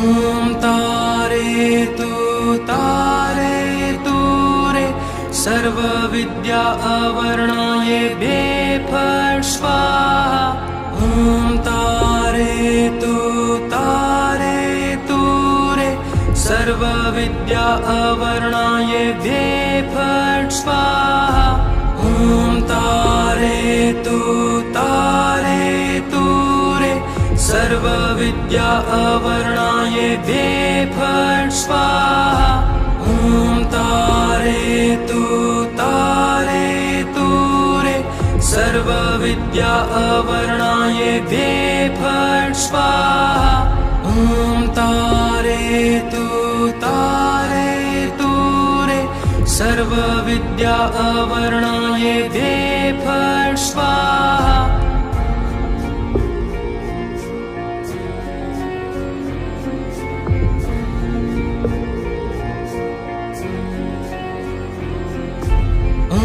ॐ तारे तु रे सर्वविद्या अवर्णाय फट् स्वाहा। ॐ तारे तु रे सर्वविद्या अवर्णाय फट् स्वाहा। ॐ तारे तु रे सर्वविद्या अवर्णाय फट् स्वाहा। ॐ तारे तु रे सर्वविद्या अवर्णाय फट् स्वाहा। ॐ तारे तु रे सर्वविद्या अवर्णाय फट् स्वाहा। ॐ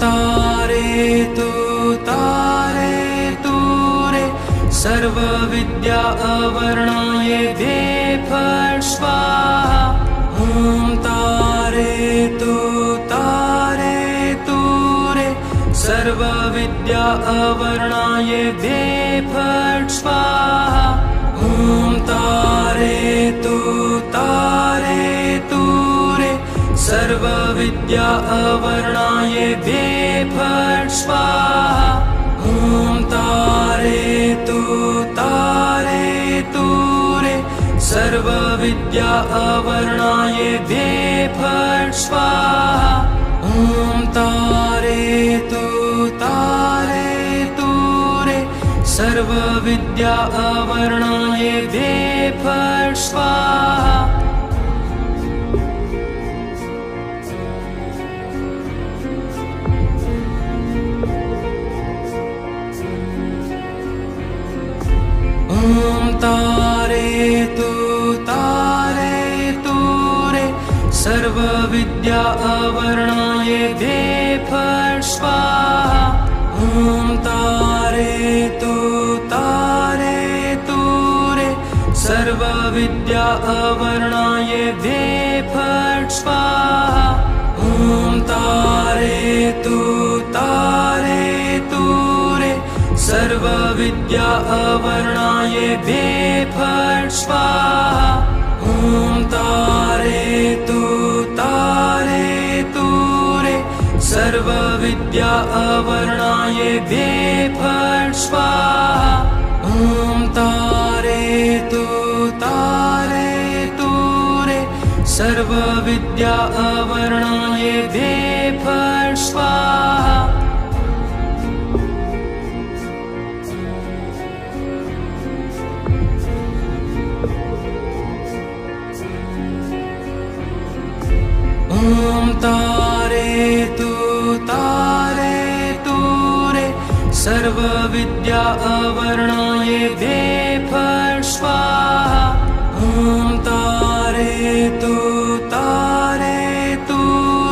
तारे तु रे सर्वविद्या अवर्णाय फट् स्वाहा। ॐ तारे तु रे सर्वविद्या अवर्णाय फट् स्वाहा। ॐ तारे तु रे सर्वविद्या अवर्णाय फट् स्वाहा। ॐ तारे तु रे सर्वविद्या अवर्णाय फट् स्वाहा। ॐ तारे तु रे सर्वविद्या अवर्णाय फट् स्वाहा। ॐ तारे तु रे सर्वविद्या अवर्णाय फट् स्वाहा। ॐ तारे तु रे सर्वविद्या अवर्णाय फट् स्वाहा। ॐ तारे तु रे सर्वविद्या अवर्णाय फट् स्वाहा। ॐ तारे तु रे सर्वविद्या अवर्णाय फट् स्वाहा। ॐ तारे तु रे सर्वविद्या अवर्णाय फट् स्वाहा। ॐ तारे तु रे सर्वविद्या अवर्णाय फट् स्वाहा। ॐ तारे तु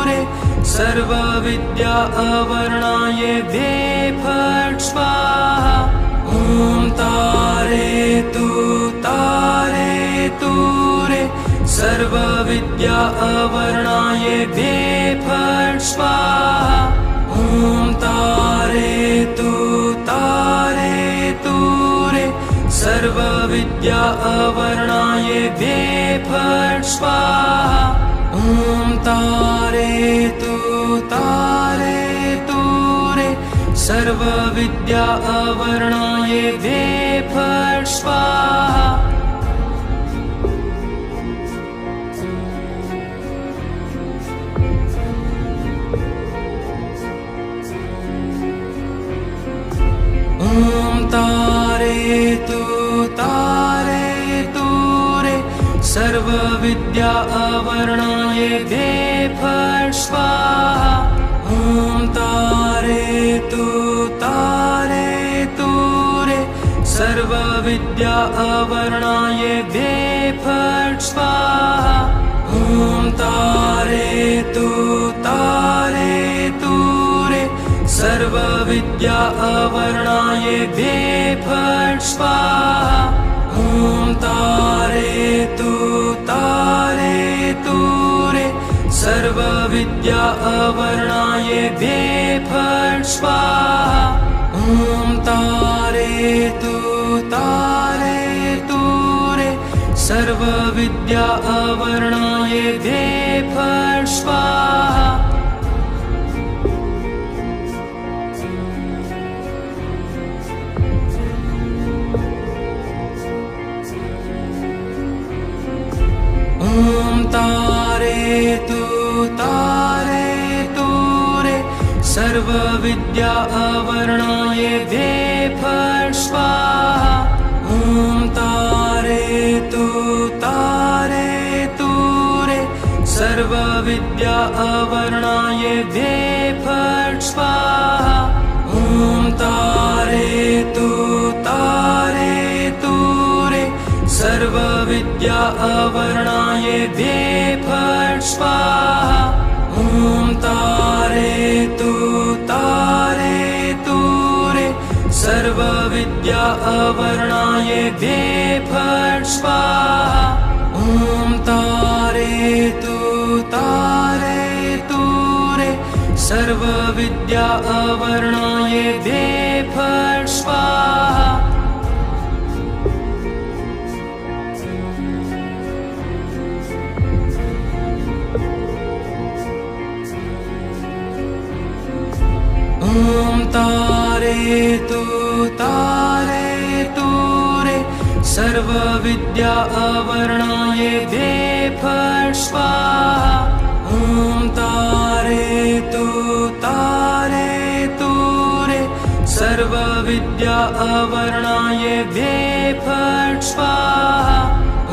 रे सर्वविद्या अवर्णाय फट् स्वाहा। ॐ तारे तु रे सर्वविद्या अवर्णाय फट् स्वाहा। ॐ तारे तु रे सर्वविद्या अवर्णाय फट् स्वाहा। ॐ तारे तु रे सर्वविद्या अवर्णाय फट् स्वाहा। ॐ तारे तु रे सर्वविद्या अवर्णाय फट् स्वाहा। ॐ तारे तु रे सर्वविद्या अवर्णाय फट् स्वाहा। ॐ तारे तु रे सर्वविद्या अवर्णाय फट् स्वाहा। ॐ तारयतु तारयतु रे सर्वविद्या अवर्णायेभ्ये फट् स्वाहा ॐ तारयतु तारयतु रे सर्वविद्या अवर्णायेभ्ये फट् स्वाहा ॐ तारयतु तारयतु रे सर्वविद्या अवर्णायेभ्ये फट् स्वाहा ॐ तारयतु तारयतु रे सर्वविद्या अवर्णायेभ्ये फट् स्वाहा ॐ तारयतु तारयतु रे सर्वविद्या अवर्णायेभ्ये फट् स्वाहा ॐ तारयतु तारयतु रे सर्वविद्या अवर्णायेभ्ये फट् स्वाहा ॐ तारयतु तारयतु रे सर्वविद्या अवर्णायेभ्ये फट् स्वाहा ॐ तारयतु तारयतु रे सर्वविद्या अवर्णायेभ्ये फट् स्वाहा ॐ तारयतु तारयतु रे सर्वविद्या अवर्णायेभ्ये फट् स्वाहा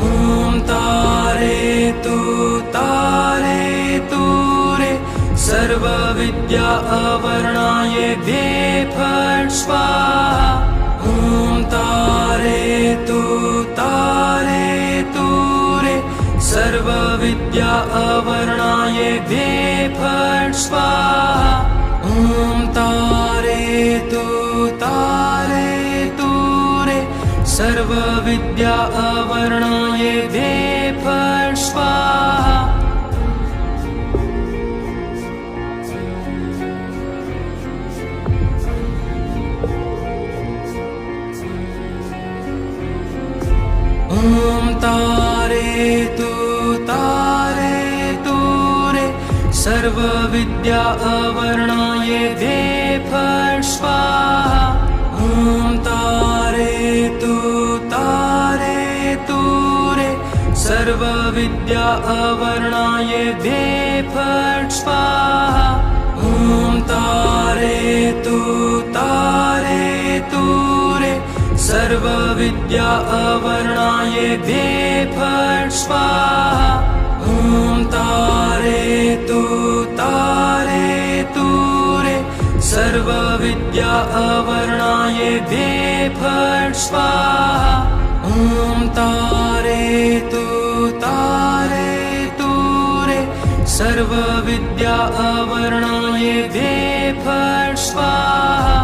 ॐ तारयतु तारयतु रे सर्वविद्या अवर्णायेभ्ये फट् स्वाहा ॐ तारयतु तारयतु रे सर्वविद्या अवर्णायेभ्ये फट् स्वाहा ॐ तारयतु तारयतु रे सर्वविद्या अवर्णायेभ्ये फट् स्वाहा ॐ तारयतु तारयतु रे सर्वविद्या अवर्णायेभ्ये फट् स्वाहा ॐ तारयतु तारयतु रे सर्वविद्या अवर्णायेभ्ये फट् स्वाहा ॐ तारयतु तारयतु रे सर्वविद्या अवर्णायेभ्ये फट् स्वाहा ॐ तारयतु तारयतु रे सर्वविद्या अवर्णायेभ्ये फट् स्वाहा ॐ तारयतु तारयतु रे सर्वविद्या अवर्णायेभ्ये फट् स्वाहा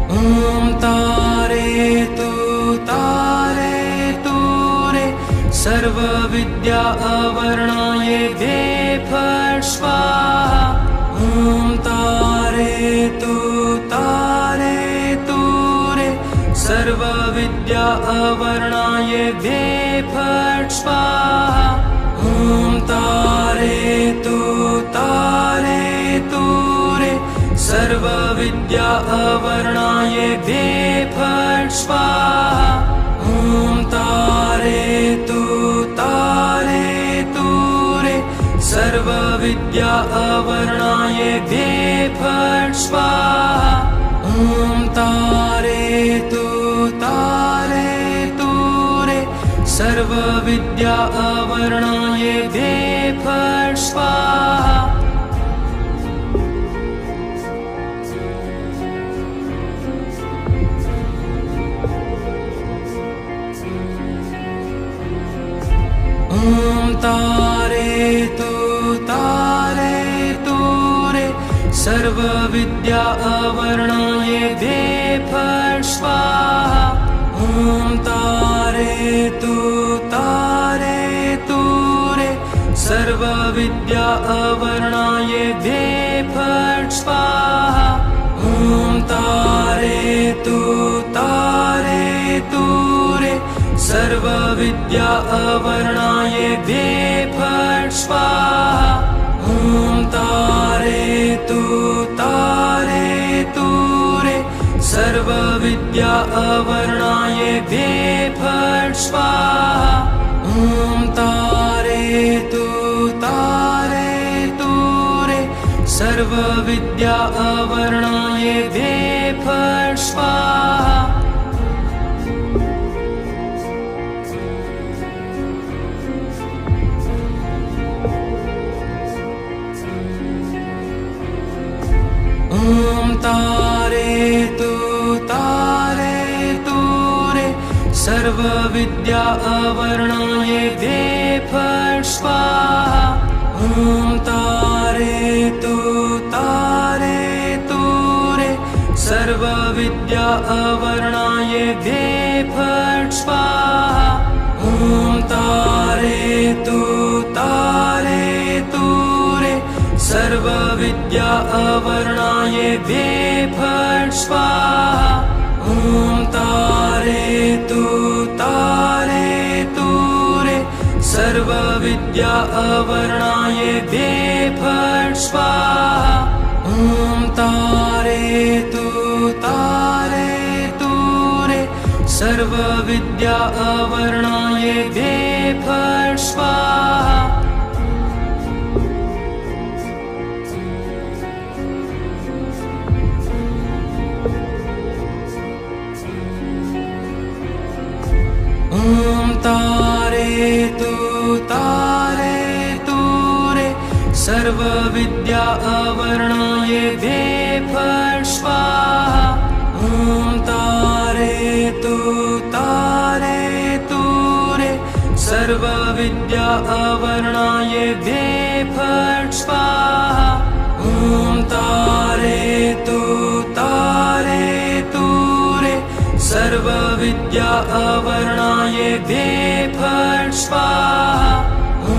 ॐ तारयतु तारयतु रे सर्वविद्या अवर्णायेभ्ये फट् स्वाहा ॐ तारयतु तारयतु रे सर्वविद्या अवर्णायेभ्ये फट् स्वाहा ॐ तारयतु तारयतु रे सर्वविद्या अवर्णायेभ्ये फट् स्वाहा ॐ तारयतु तारयतु रे सर्वविद्या अवर्णायेभ्ये फट् स्वाहा ॐ तारयतु तारयतु रे सर्वविद्या अवर्णायेभ्ये फट् स्वाहा ॐ तारयतु सर्वविद्या अवर्णाय दे फट् स्वाहा। ॐ तारेतु रे सर्वविद्या अवर्णाय दे फट् स्वाहा। ॐ तारेतु रे सर्वविद्या अवर्णाय दे फट् स्वाहा। ॐ तारेतु रे सर्वविद्या अवर्णाय दे फट् स्वाहा। ॐ तारेतु रे सर्वविद्या अवर्णाय दे फट् स्वाहा। ॐ तारेतु रे सर्वविद्या अवर्णाय दे फट् स्वाहा। ॐ तारेतु रे सर्वविद्या अवर्णाय दे फट् स्वाहा। ॐ तारेतु रे सर्वविद्या अवर्णाय दे फट् स्वाहा। ॐ तारेतु रे सर्वविद्या अवर्णाय दे फट् स्वाहा। ॐ तारेतु रे सर्वविद्या अवर्णाय दे फट् स्वाहा। ॐ तारेतु रे सर्वविद्या अवर्णाय दे फट् स्वाहा। ॐ तारेतु रे सर्वविद्या अवर्णाय दे फट् स्वाहा। ॐ तारेतु रे सर्वविद्या अवर्णाय दे फट् स्वाहा। ॐ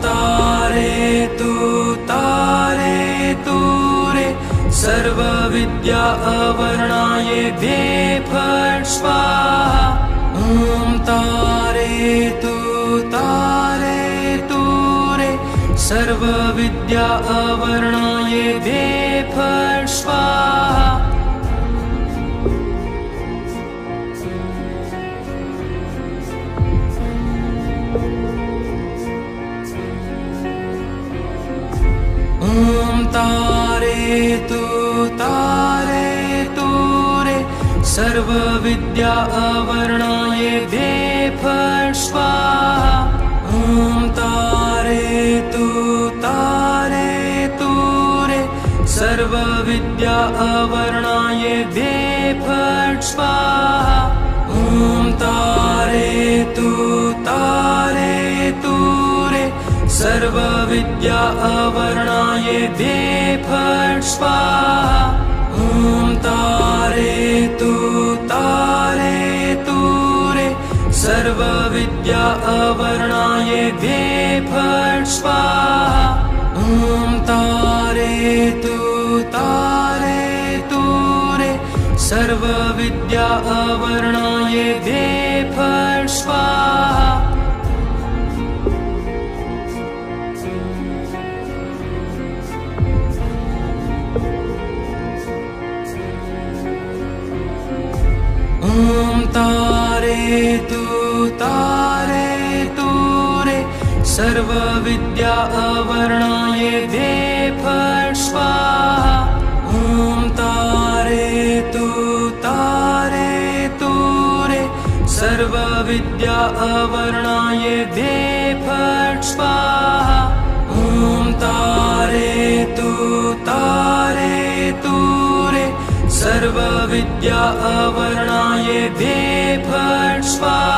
तारेतु रे सर्वविद्या अवर्णाय दे फट् स्वाहा। ॐ तारेतु रे सर्वविद्या अवर्णाय दे फट् स्वाहा। ॐ तारेतु रे सर्वविद्या अवर्णाय दे फट् स्वाहा। ॐ तारेतु रे सर्वविद्या अवर्णाय दे फट् स्वाहा। ॐ तारेतु रे सर्वविद्या अवर्णाय दे फट् स्वाहा। ॐ तारेतु रे सर्वविद्या अवर्णाय दे फट् स्वाहा। ॐ तारेतु रे सर्वविद्या अवर्णाय दे फट् स्वाहा। ॐ तारेतु रे सर्वविद्या अवर्णाय दे फट् स्वाहा। ॐ तारेतु रे सर्वविद्या अवर्णाय दे फट् स्वाहा। ॐ तारेतु रे सर्वविद्या अवर्णाय दे फट् स्वाहा।